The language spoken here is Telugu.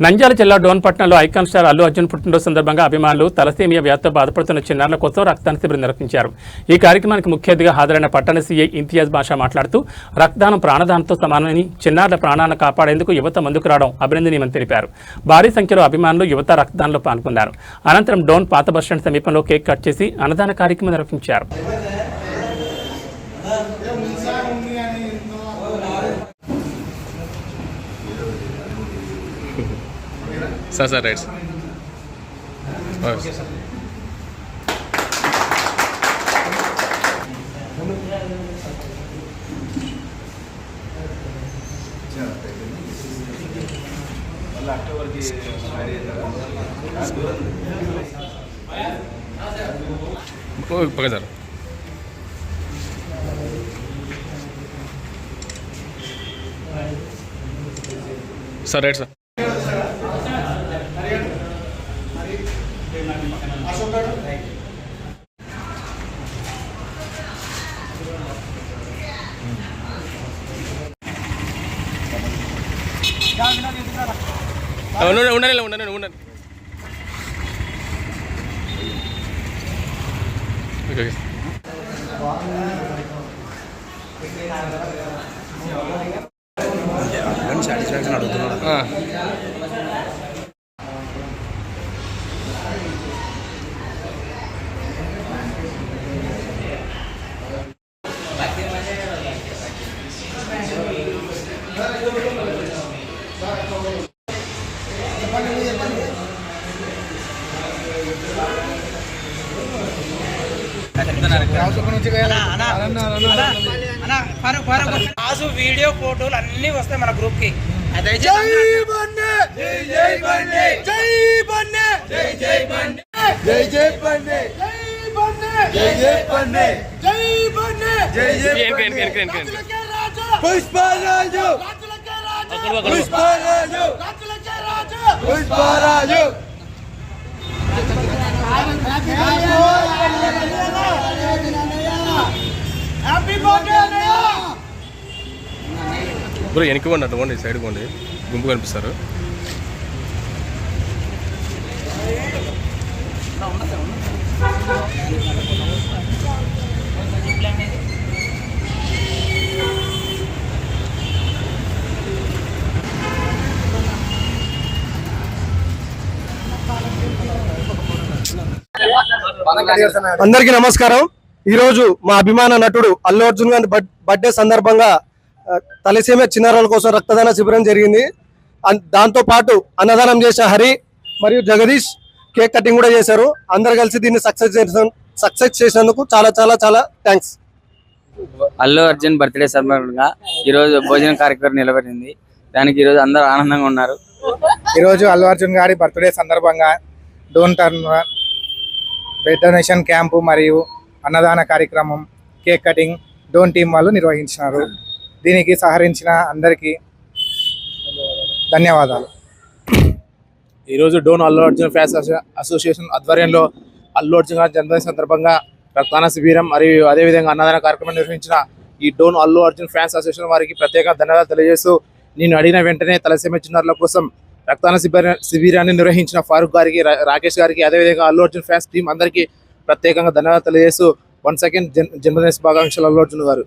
నంద్యాల జిల్లా డోన్పట్నంలో ఐకాన్ స్టార్ అల్లు అర్జున్ పుట్టినరోజు సందర్భంగా అభిమానులు తలసేమియా వ్యాధితో బాధపడుతున్న చిన్నారుల కోసం రక్తదాన శిబిరం నిర్వహించారు. ఈ కార్యక్రమానికి ముఖ్య అతిథిగా హాజరైన పట్టణ సీఐ ఇంతియాజ్ బాషా మాట్లాడుతూ రక్తదానం ప్రాణదానంతో సమానమని, చిన్నారుల ప్రాణాలను కాపాడేందుకు యువత ముందుకు రావడం అభినందనీయమని తెలిపారు. భారీ సంఖ్యలో అభిమానులు యువత రక్తదానంలో పాల్గొన్నారు. అనంతరం డోన్ పాత బస్టాండ్ సమీపంలో కేక్ కట్ చేసి అన్నదాన కార్యక్రమం నిర్వహించారు. Sasa rights. Pakai sir. Sir right sir. ఉండండి. ఓకే. సాటిస్ఫాక్షన్ అడుగుతున్నాడు. వీడియో ఫోటోలు అన్ని వస్తాయి మన గ్రూప్ కి. బ్రో వెనక్కి పోండి, అటు పోండి, సైడ్ పోండి, గుంపు కనిపిస్తారు. అందరికీ నమస్కారం. ఈరోజు మా అభిమాన నటుడు అల్లు అర్జున్ గారి బర్త్డే సందర్భంగా తలసేమియా చిన్నారుల కోసం రక్తదాన శిబిరం జరిగింది. దాంతో పాటు అన్నదానం చేసే హరి మరియు జగదీష్ కేక్ కటింగ్ కూడా చేశారు. అందరు కలిసి దీన్ని సక్సెస్ చేసినందుకు చాలా చాలా చాలా థ్యాంక్స్. అల్లు అర్జున్ బర్త్డే సందర్భంగా ఈరోజు భోజన కార్యక్రమం నిలబడింది. దానికి ఈరోజు అందరూ ఆనందంగా ఉన్నారు. ఈరోజు అల్లు అర్జున్ గారి బర్త్డే సందర్భంగా డోన్ టర్న్ బ్లడ్ డొనేషన్ క్యాంపు మరియు అన్నదాన కార్యక్రమం, కేక్ కటింగ్ డోన్ టీం వాళ్ళు నిర్వహించినారు. దీనికి సహకరించిన అందరికీ ధన్యవాదాలు. ఈరోజు డోన్ అల్లు అర్జున్ ఫ్యాన్స్ అసోసియేషన్ ఆధ్వర్యంలో అల్లు అర్జున్ గారి జన్మదిన సందర్భంగా రక్తదాన శిబిరం మరియు అదేవిధంగా అన్నదాన కార్యక్రమం నిర్వహించిన ఈ డోన్ అల్లు అర్జున్ ఫ్యాన్స్ అసోసియేషన్ వారికి ప్రత్యేక ధన్యవాదాలు తెలియజేస్తూ, నేను అడిగిన వెంటనే తలసేమియా చిన్నారుల కోసం రక్తదాన శిబిరాన్ని నిర్వహించిన ఫారూక్ గారికి, రాకేష్ గారికి, అదేవిధంగా అల్లు అర్జున్ ఫ్యాన్స్ టీం అందరికీ ప్రత్యేకంగా ధన్యవాదాలు తెలియజేస్తూ, వన్స్ అగైన్ జన్మదిన శుభాకాంక్షలు అల్లు అర్జున్ గారు.